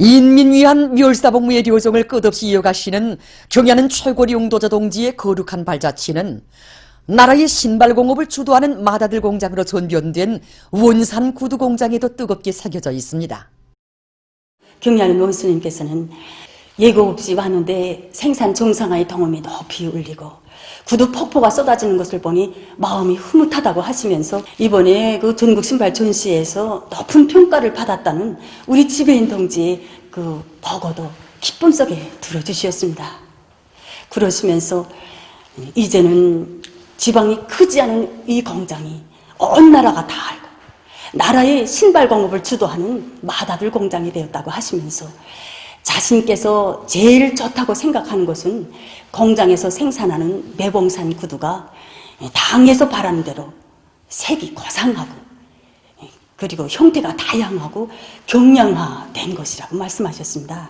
인민 위한 멸사복무의 료정을 끝없이 이어가시는 경야는 최고리 용도자 동지의 거룩한 발자취는 나라의 신발공업을 주도하는 마다들 공장으로 전변된 원산 구두 공장에도 뜨겁게 새겨져 있습니다. 경야는 원수님께서는 예고 없이 왔는데 생산 정상화의 덩어리 높이 울리고 구두 폭포가 쏟아지는 것을 보니 마음이 흐뭇하다고 하시면서 이번에 그 전국 신발 전시회에서 높은 평가를 받았다는 우리 지배인 동지의 그 보고도 기쁨 속에 들어주셨습니다. 그러시면서 이제는 지방이 크지 않은 이 공장이 온 나라가 다 알고 나라의 신발 공업을 주도하는 마다들 공장이 되었다고 하시면서 자신께서 제일 좋다고 생각하는 것은 공장에서 생산하는 매봉산 구두가 당에서 바라는 대로 색이 고상하고 그리고 형태가 다양하고 경량화된 것이라고 말씀하셨습니다.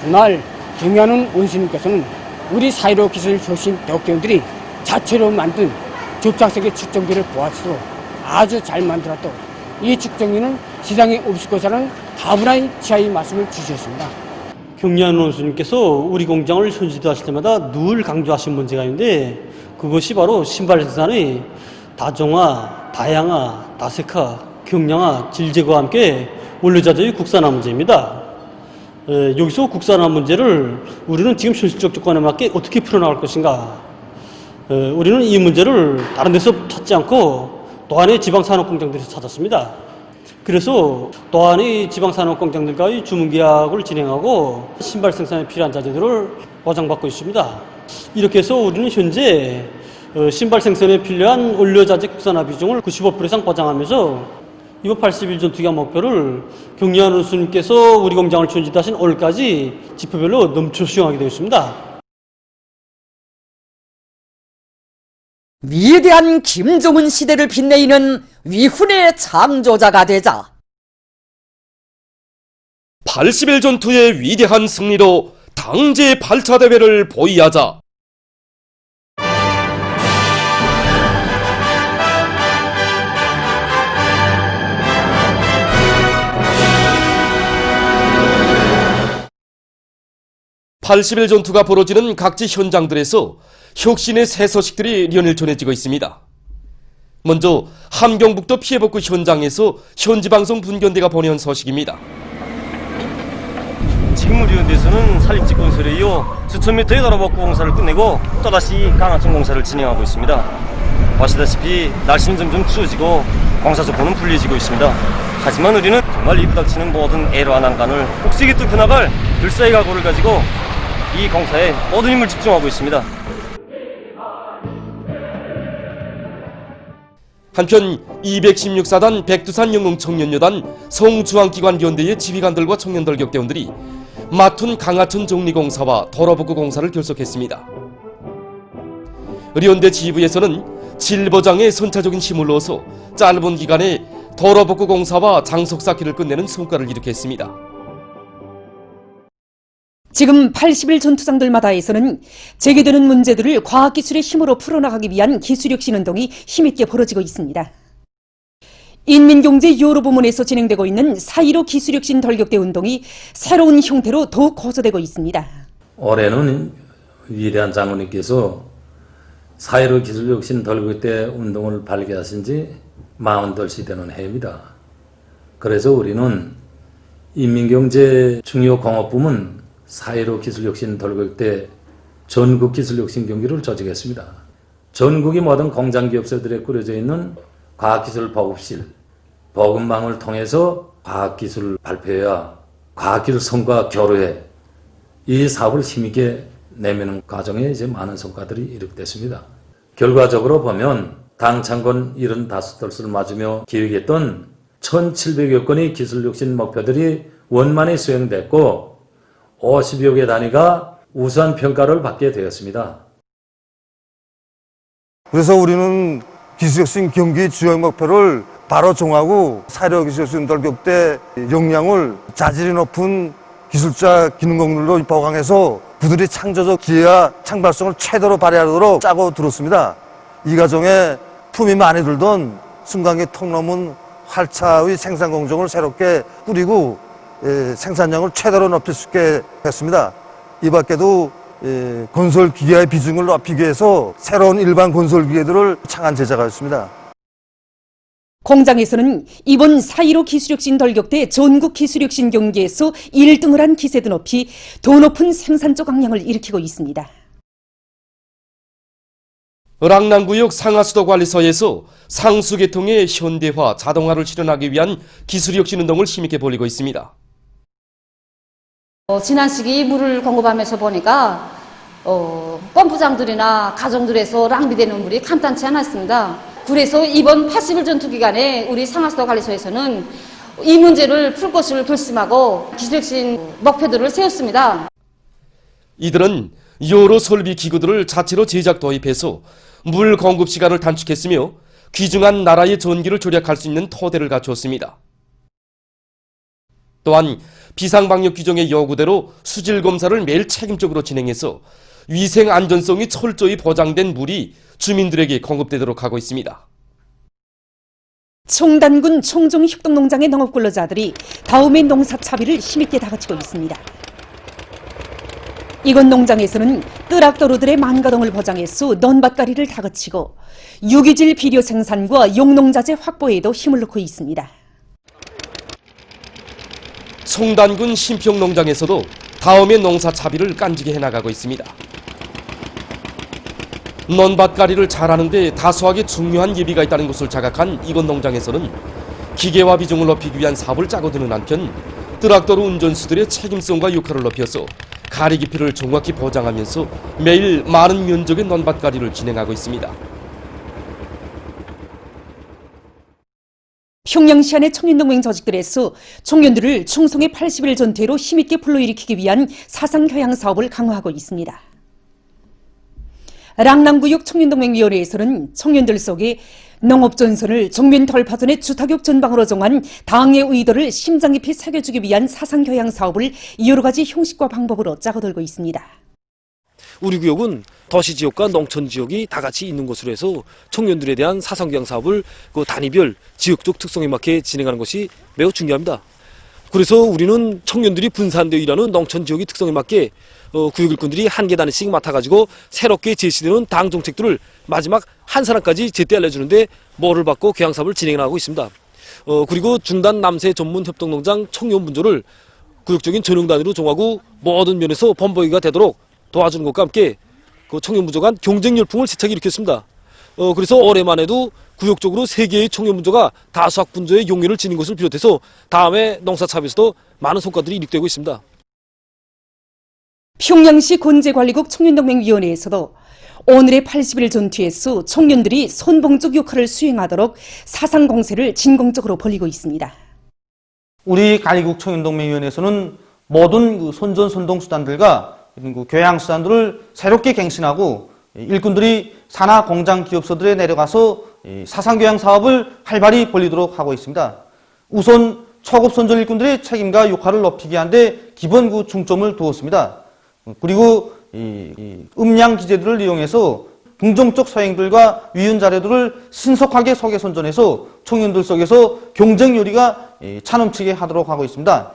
그날 경야는 원수님께서는 우리 사이로 기술 출신 대학교원들이 자체로 만든 접착색의 측정기를 보았으로 아주 잘 만들었다고 이 측정기는 시장에 없을 것이라는 다분한 취하의 말씀을 주셨습니다. 경야는 원수님께서 우리 공장을 현지도하실 때마다 늘 강조하신 문제가 있는데 그것이 바로 신발 생산의 다종화, 다양화, 다색화, 경량화, 질제고와 함께 원료자재의 국산화 문제입니다. 여기서 국산화 문제를 우리는 지금 현실적 조건에 맞게 어떻게 풀어나갈 것인가. 우리는 이 문제를 다른 데서 찾지 않고 도안의 지방산업공장들에서 찾았습니다. 그래서 도안의 지방산업공장들과의 주문계약을 진행하고 신발 생산에 필요한 자재들을 보장받고 있습니다. 이렇게 해서 우리는 현재 신발 생산에 필요한 원료자재 국산화 비중을 95% 이상 보장하면서 이번 80일 전투기한 목표를 경리한 원수님께서 우리 공장을 전지하신 오늘까지 지표별로 넘쳐 수용하게 되어 있습니다. 위대한 김정은 시대를 빛내이는 위훈의 창조자가 되자 80일 전투의 위대한 승리로 당제 발차대회를 보이하자 (80일) 전투가 벌어지는 각지 현장들에서 혁신의 새 소식들이 연일 전해지고 있습니다. 먼저 함경북도 피해복구 현장에서 현지방송 분견대가 보내온 소식입니다. 지금 우리 현대에서는 산림집 건설에 이어 수천 미터의 도로복구 공사를 끝내고 또다시 강화천 공사를 진행하고 있습니다. 보시다시피 날씨는 점점 추워지고 공사소포는 불리해지고 있습니다. 하지만 우리는 정말 이 부닥치는 모든 애로와 난관을 옥색이 뚫혀나갈 불사의 각오를 가지고 이 공사에 모든 힘을 집중하고 있습니다. 한편 216사단 백두산 영웅청년여단 성주황기관연대의 지휘관들과 청년들 격대원들이 마툰 강하천 정리공사와 도로복구 공사를 결속했습니다. 연대 지휘부에서는 질보장에 선차적인 힘을 넣어서 짧은 기간에 도로복구 공사와 장속 쌓기를 끝내는 성과를 이룩했습니다. 지금 80일 전투장들마다에서는 제기되는 문제들을 과학기술의 힘으로 풀어나가기 위한 기술혁신 운동이 힘있게 벌어지고 있습니다. 인민경제 여러 부문에서 진행되고 있는 4.15 기술혁신 돌격대 운동이 새로운 형태로 더욱 고조되고 있습니다. 올해는 위대한 장군님께서 4.15 기술혁신 돌격대 운동을 발기하신 지 40돌 되는 해입니다. 그래서 우리는 인민경제 중요 공업부문 4.15 기술혁신 돌격대 전국 기술혁신 경기를 조직했습니다. 전국의 모든 공장기업체들에 꾸려져 있는 과학기술 보급실, 보급망을 통해서 과학기술 발표회와 과학기술 성과 교류회, 이 사업을 힘있게 내미는 과정에 이제 많은 성과들이 이룩됐습니다. 결과적으로 보면 당 창건 75돌을 맞으며 기획했던 1,700여 건의 기술혁신 목표들이 원만히 수행됐고 50여 개 단위가 우수한 평가를 받게 되었습니다. 그래서 우리는 기술혁신 경기 주요 목표를 바로 정하고 4.15 기술혁신 돌격대 역량을 자질이 높은 기술자 기능공들로 보강해서 그들의 창조적 지혜와 창발성을 최대로 발휘하도록 짜고 들었습니다. 이 과정에 품이 많이 들던 순간기 통로문 활차의 생산 공정을 새롭게 꾸리고 생산량을 최대로 높일 수 있게 했습니다. 이 밖에도 건설 기계의 비중을 높이기 위해서 새로운 일반 건설 기계들을 창안 제작하였습니다. 공장에서는 이번 4.15 기술혁신 덜격대 전국 기술혁신 경기에서 1등을 한 기세도 높이 더 높은 생산적 강량을 일으키고 있습니다. 랑랑구역 상하수도관리소에서 상수계통의 현대화, 자동화를 실현하기 위한 기술혁신 운동을 힘있게 벌이고 있습니다. 지난 시기 물을 공급하면서 보니까 펌프장들이나 가정들에서 낭비되는 물이 간단치 않았습니다. 그래서 이번 80일 전투 기간에 우리 상하수도관리소에서는 이 문제를 풀 것을 결심하고 기술혁신 목표들을 세웠습니다. 이들은 여러 설비 기구들을 자체로 제작 도입해서 물 공급 시간을 단축했으며 귀중한 나라의 전기를 절약할 수 있는 토대를 갖추었습니다. 또한 비상방역 규정의 요구대로 수질 검사를 매일 책임적으로 진행해서 위생 안전성이 철저히 보장된 물이 주민들에게 공급되도록 하고 있습니다. 청단군 청정협동농장의 농업근로자들이 다음의 농사차비를 힘있게 다그치고 있습니다. 이곳 농장에서는 뜨락더루들의 만가동을 보장해서 논밭가리를 다그치고 유기질 비료 생산과 용농자재 확보에도 힘을 넣고 있습니다. 송단군 신평농장에서도 다음의 농사차비를 깐지게 해나가고 있습니다. 논밭가리를 잘하는데 다소하게 중요한 예비가 있다는 것을 자각한 이곳 농장에서는 기계화 비중을 높이기 위한 사업을 짜고드는 한편 뜨락더루 운전수들의 책임성과 역할을 높여서 가리 깊이를 정확히 보장하면서 매일 많은 면적의 논밭가리를 진행하고 있습니다. 평양시 안의 청년동맹 조직들에서 청년들을 충성의 80일 전투로 힘있게 불러일으키기 위한 사상교양 사업을 강화하고 있습니다. 랑랑구역 청년동맹위원회에서는 청년들 속에 농업전선을 정면 돌파전의 주타격 전방으로 정한 당의 의도를 심장 깊이 새겨주기 위한 사상교양 사업을 여러 가지 형식과 방법으로 짜고들고 있습니다. 우리 구역은 도시지역과 농촌지역이 다 같이 있는 곳으로 해서 청년들에 대한 사상교양 사업을 그 단위별 지역적 특성에 맞게 진행하는 것이 매우 중요합니다. 그래서 우리는 청년들이 분산되어 일하는 농촌지역의 특성에 맞게 구역 일꾼들이 한 계단씩 맡아가지고 새롭게 제시되는 당 정책들을 마지막 한 사람까지 제때 알려주는데 뭐를 받고 교양 사업을 진행하고 있습니다. 그리고 중단 남세 전문 협동농장 청년 분조를 구역적인 전용 단위로 정하고 모든 면에서 번복이가 되도록 도와주는 것과 함께 그 청년 분조 간 경쟁 열풍을 세차게 일으켰습니다. 그래서 올해만 해도 구역적으로 3개의 청년 분조가 다수학 분조의 용례를 지닌 것을 비롯해서 다음에 농사차비에서도 많은 성과들이 이룩되고 있습니다. 평양시 권제관리국 청년동맹위원회에서도 오늘의 80일 전투에서 청년들이 선봉적 역할을 수행하도록 사상공세를 진공적으로 벌이고 있습니다. 우리 관리국 청년동맹위원회에서는 모든 그 선전선동수단들과 그 교양수단들을 새롭게 갱신하고 일꾼들이 산하 공장 기업소들에 내려가서 사상교양 사업을 활발히 벌이도록 하고 있습니다. 우선 초급 선전 일꾼들의 책임과 역할을 높이기 위한데 기본 그 중점을 두었습니다. 그리고 음량 기재들을 이용해서 긍정적 소행들과 위헌 자료들을 신속하게 소개 선전해서 청년들 속에서 경쟁 요리가 차넘치게 하도록 하고 있습니다.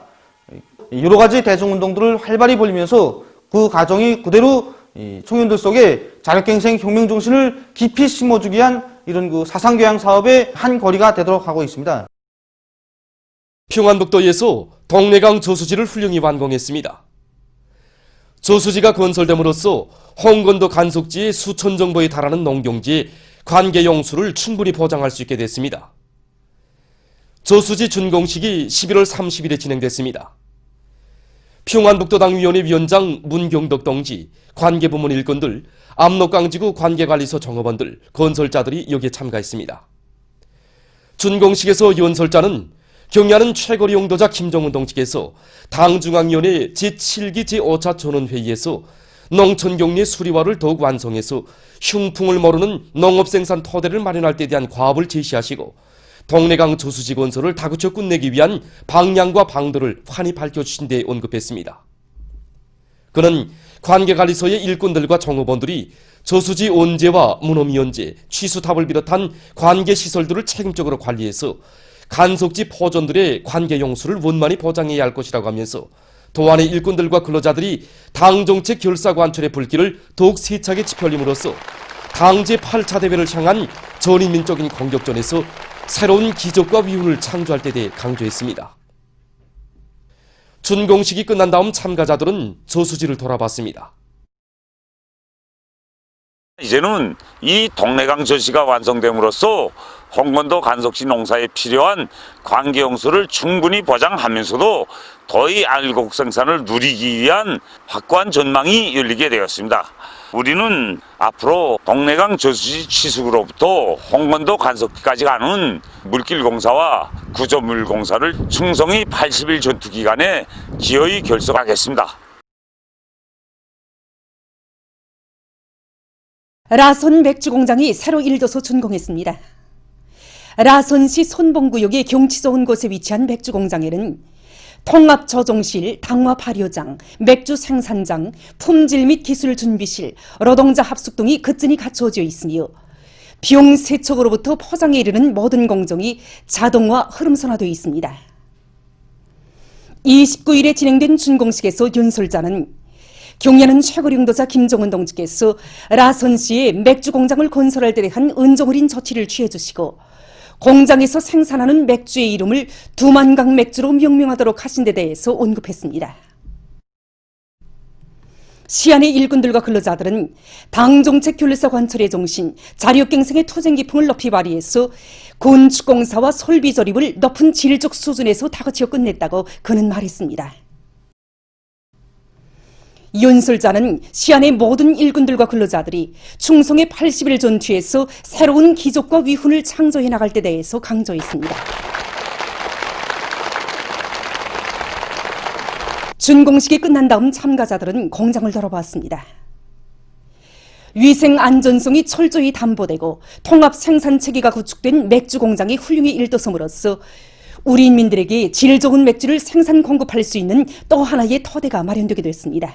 여러 가지 대중운동들을 활발히 벌이면서 그 과정이 그대로 청년들 속에 자력갱생 혁명 정신을 깊이 심어주기 위한 이런 그 사상교양 사업의 한 거리가 되도록 하고 있습니다. 평안북도에서 동래강 저수지를 훌륭히 완공했습니다. 저수지가 건설됨으로써 홍건도 간속지의 수천 정보에 달하는 농경지의 관계 용수를 충분히 보장할 수 있게 됐습니다. 저수지 준공식이 11월 30일에 진행됐습니다. 평안북도당위원회 위원장 문경덕 동지, 관계부문 일꾼들, 압록강지구 관계관리소 종업원들, 건설자들이 여기에 참가했습니다. 준공식에서 연설자는 경야는 최고리 용도자 김정은 동지께서 당중앙위원회 제7기 제5차 전원회의에서 농촌경리의 수리화를 더욱 완성해서 흉풍을 모르는 농업생산 토대를 마련할 때 대한 과업을 제시하시고 동래강 저수지 건설을 다구쳐 끝내기 위한 방향과 방도를 환히 밝혀주신 데 언급했습니다. 그는 관계관리소의 일꾼들과 종업원들이 저수지 온재와 문어미연재, 취수탑을 비롯한 관계시설들을 책임적으로 관리해서 간속지 포존들의 관계 용수를 원만히 보장해야 할 것이라고 하면서 도안의 일꾼들과 근로자들이 당정책 결사 관철의 불길을 더욱 세차게 지펴림으로써 당 제8차 대회를 향한 전인민적인 공격전에서 새로운 기적과 위훈을 창조할 데 대해 강조했습니다. 준공식이 끝난 다음 참가자들은 저수지를 돌아봤습니다. 이제는 이 동래강 저수지가 완성됨으로써 홍건도 간속지 농사에 필요한 관계용수를 충분히 보장하면서도 더위 알곡 생산을 누리기 위한 확고한 전망이 열리게 되었습니다. 우리는 앞으로 동래강 저수지 취수로부터 홍건도 간속지까지 가는 물길 공사와 구조물 공사를 충성히 80일 전투 기간에 기어이 결속하겠습니다. 라손 맥주 공장이 새로 1도소 준공했습니다. 라손시 손봉구역의 경치 좋은 곳에 위치한 맥주 공장에는 통합 저종실, 당화 발효장, 맥주 생산장, 품질 및 기술 준비실, 노동자 합숙 등이 끝전이 갖춰져 있으며 비용 세척으로부터 포장에 이르는 모든 공정이 자동화 흐름선화되어 있습니다. 29일에 진행된 준공식에서 윤설자는 경야는 최고령 용도자 김종은 동지께서 라선시에 맥주 공장을 건설할 때 대한 은종어린 조치를 취해주시고 공장에서 생산하는 맥주의 이름을 두만강 맥주로 명명하도록 하신 데 대해서 언급했습니다. 시안의 일꾼들과 근로자들은 당정책 결사 관철의 정신, 자력갱생의 투쟁기풍을 높이 발휘해서 건축공사와 설비 조립을 높은 질적 수준에서 다그치어 끝냈다고 그는 말했습니다. 윤설자는 시안의 모든 일꾼들과 근로자들이 충성의 80일 전투에서 새로운 기적과 위훈을 창조해 나갈 때 대해서 강조했습니다. 준공식이 끝난 다음 참가자들은 공장을 돌아봤습니다. 위생 안전성이 철저히 담보되고 통합 생산 체계가 구축된 맥주 공장이 훌륭히 일도섬으로써 우리 인민들에게 질 좋은 맥주를 생산 공급할 수 있는 또 하나의 토대가 마련되게 됐습니다.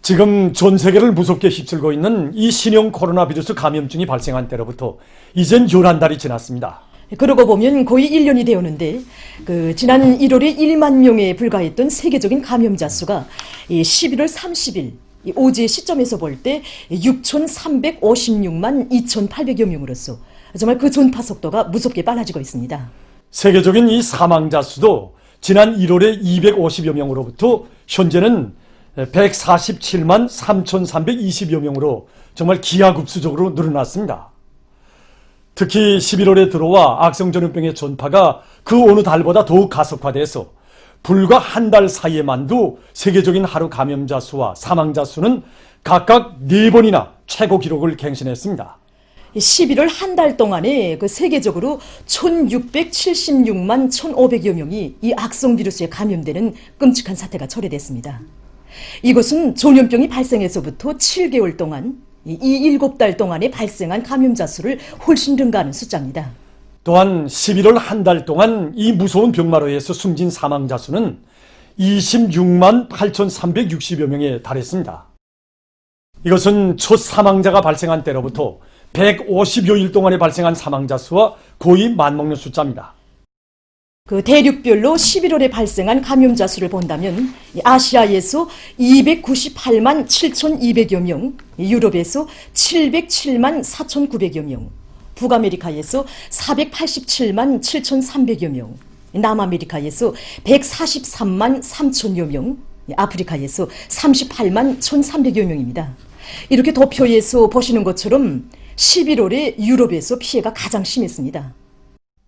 지금 전 세계를 무섭게 휩쓸고 있는 이 신형 코로나 바이러스 감염증이 발생한 때로부터 이젠 11달이 지났습니다. 그러고 보면 거의 1년이 되었는데 지난 1월에 1만 명에 불과했던 세계적인 감염자 수가 11월 30일 오지의 시점에서 볼 때 6,356만 2,800여 명으로서 정말 그 전파 속도가 무섭게 빨라지고 있습니다. 세계적인 이 사망자 수도 지난 1월에 250여 명으로부터 현재는 147만 3,320여 명으로 정말 기하급수적으로 늘어났습니다. 특히 11월에 들어와 악성전염병의 전파가 그 어느 달보다 더욱 가속화돼서 불과 한 달 사이에만도 세계적인 하루 감염자 수와 사망자 수는 각각 4번이나 최고 기록을 갱신했습니다. 11월 한 달 동안에 세계적으로 1,676만 1,500여 명이 이 악성 비루스에 감염되는 끔찍한 사태가 초래됐습니다. 이것은 전염병이 발생해서부터 7개월 동안 이 7달 동안에 발생한 감염자 수를 훨씬 능가하는 숫자입니다. 또한 11월 한 달 동안 이 무서운 병마로 의해서 숨진 사망자 수는 26만 8,360여 명에 달했습니다. 이것은 첫 사망자가 발생한 때로부터 150여일 동안에 발생한 사망자 수와 거의 맞먹는 숫자입니다. 대륙별로 11월에 발생한 감염자 수를 본다면 아시아에서 298만 7,200여 명, 유럽에서 707만 4,900여 명, 북아메리카에서 487만 7,300여 명, 남아메리카에서 143만 3천여 명, 아프리카에서 38만 1,300여 명입니다. 이렇게 도표에서 보시는 것처럼 11월에 유럽에서 피해가 가장 심했습니다.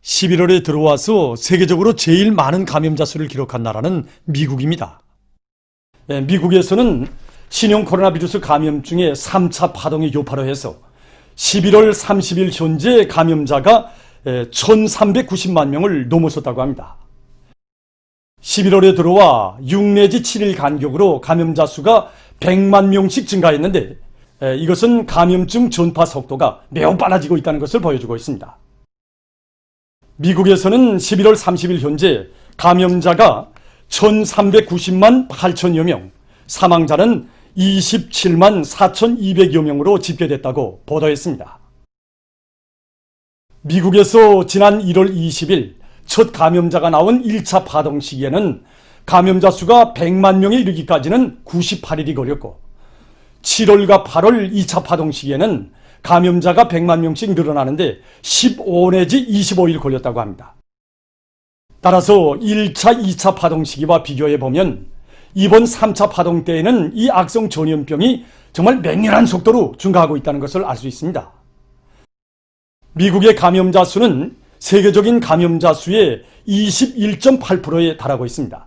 11월에 들어와서 세계적으로 제일 많은 감염자 수를 기록한 나라는 미국입니다. 미국에서는 신형 코로나 바이러스 감염증의 3차 파동의 여파로 해서 11월 30일 현재 감염자가 1,390만 명을 넘어섰다고 합니다. 11월에 들어와 6 내지 7일 간격으로 감염자 수가 100만 명씩 증가했는데 이것은 감염증 전파 속도가 매우 빨라지고 있다는 것을 보여주고 있습니다. 미국에서는 11월 30일 현재 감염자가 1,390만 8천여 명, 사망자는 27만 4,200여 명으로 집계됐다고 보도했습니다. 미국에서 지난 1월 20일 첫 감염자가 나온 1차 파동 시기에는 감염자 수가 100만 명에 이르기까지는 98일이 걸렸고 7월과 8월 2차 파동 시기에는 감염자가 100만 명씩 늘어나는데 15 내지 25일 걸렸다고 합니다. 따라서 1차, 2차 파동 시기와 비교해 보면 이번 3차 파동 때에는 이 악성 전염병이 정말 맹렬한 속도로 증가하고 있다는 것을 알 수 있습니다. 미국의 감염자 수는 세계적인 감염자 수의 21.8%에 달하고 있습니다.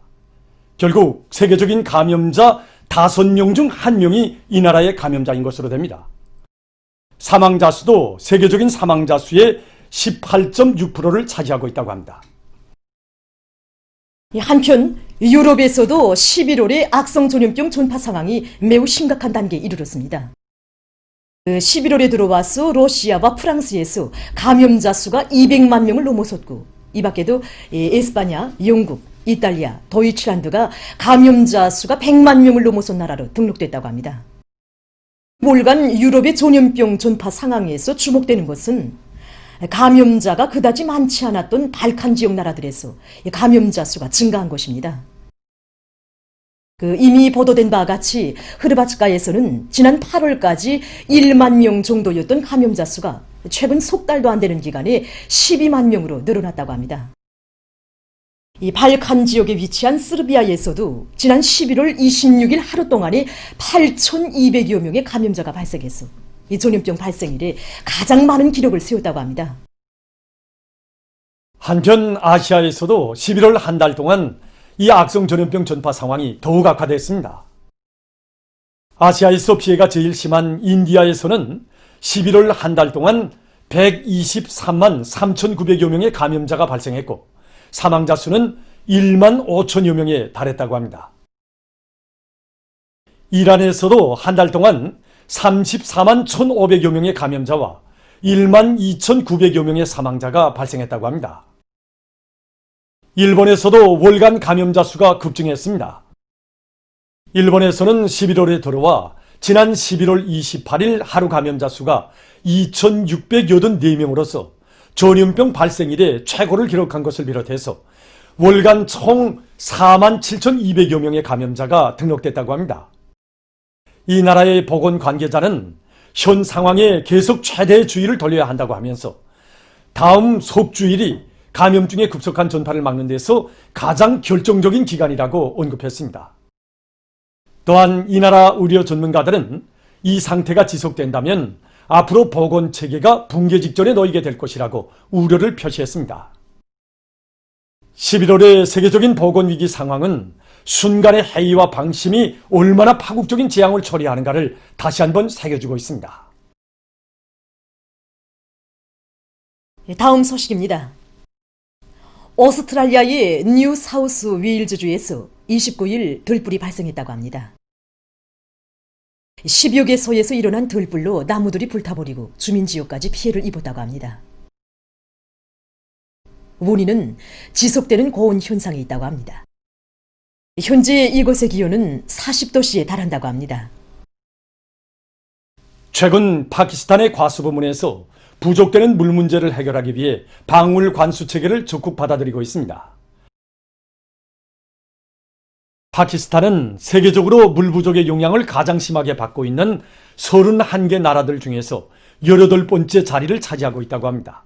결국 세계적인 감염자 5명 중 1명이 이 나라의 감염자인 것으로 됩니다. 사망자 수도 세계적인 사망자 수의 18.6%를 차지하고 있다고 합니다. 한편 유럽에서도 11월에 악성 전염병 전파 상황이 매우 심각한 단계에 이르렀습니다. 11월에 들어와서 러시아와 프랑스에서 감염자 수가 200만 명을 넘어섰고 이 밖에도 에스파냐, 영국, 이탈리아, 도이칠란드가 감염자 수가 100만 명을 넘어선 나라로 등록됐다고 합니다. 올간 유럽의 전염병 전파 상황에서 주목되는 것은 감염자가 그다지 많지 않았던 발칸 지역 나라들에서 감염자 수가 증가한 것입니다. 이미 보도된 바와 같이 흐르바츠카에서는 지난 8월까지 1만 명 정도였던 감염자 수가 최근 석 달도 안 되는 기간에 12만 명으로 늘어났다고 합니다. 이 발칸 지역에 위치한 스르비아에서도 지난 11월 26일 하루 동안에 8,200여 명의 감염자가 발생해서 이 전염병 발생 이래 가장 많은 기록을 세웠다고 합니다. 한편 아시아에서도 11월 한 달 동안 이 악성 전염병 전파 상황이 더욱 악화됐습니다. 아시아에서 피해가 제일 심한 인디아에서는 11월 한 달 동안 123만 3,900여 명의 감염자가 발생했고 사망자 수는 1만 5천여 명에 달했다고 합니다. 이란에서도 한 달 동안 34만 1,500여 명의 감염자와 1만 2,900여 명의 사망자가 발생했다고 합니다. 일본에서도 월간 감염자 수가 급증했습니다. 일본에서는 11월에 들어와 지난 11월 28일 하루 감염자 수가 2,684명으로서 전염병 발생 이래 최고를 기록한 것을 비롯해서 월간 총 4만 7,200여 명의 감염자가 등록됐다고 합니다. 이 나라의 보건 관계자는 현 상황에 계속 최대의 주의를 돌려야 한다고 하면서 다음 속주일이 감염증의 급속한 전파를 막는 데서 가장 결정적인 기간이라고 언급했습니다. 또한 이 나라 의료 전문가들은 이 상태가 지속된다면 앞으로 보건 체계가 붕괴 직전에 놓이게 될 것이라고 우려를 표시했습니다. 11월의 세계적인 보건 위기 상황은 순간의 해이와 방심이 얼마나 파국적인 재앙을 초래하는가를 다시 한번 새겨주고 있습니다. 다음 소식입니다. 오스트랄리아의 뉴 사우스 웨일즈주에서 29일 들불이 발생했다고 합니다. 10여 개 소에서 일어난 들불로 나무들이 불타버리고 주민지역까지 피해를 입었다고 합니다. 원인은 지속되는 고온 현상이 있다고 합니다. 현재 이곳의 기온은 40도씨에 달한다고 합니다. 최근 파키스탄의 과수 부문에서 부족되는 물 문제를 해결하기 위해 방울 관수 체계를 적극 받아들이고 있습니다. 파키스탄은 세계적으로 물 부족의 영향을 가장 심하게 받고 있는 31개 나라들 중에서 18번째 자리를 차지하고 있다고 합니다.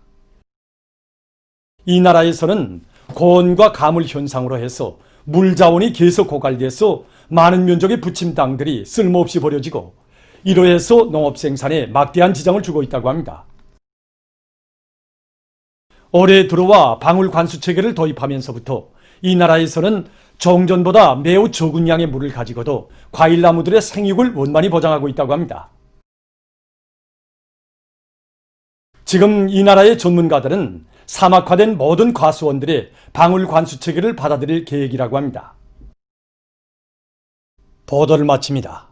이 나라에서는 고온과 가물 현상으로 해서 물 자원이 계속 고갈돼서 많은 면적의 부침 땅들이 쓸모없이 버려지고 이로 해서 농업 생산에 막대한 지장을 주고 있다고 합니다. 올해 들어와 방울 관수 체계를 도입하면서부터 이 나라에서는 정전보다 매우 적은 양의 물을 가지고도 과일나무들의 생육을 원만히 보장하고 있다고 합니다. 지금 이 나라의 전문가들은 사막화된 모든 과수원들의 방울 관수 체계를 받아들일 계획이라고 합니다. 보도를 마칩니다.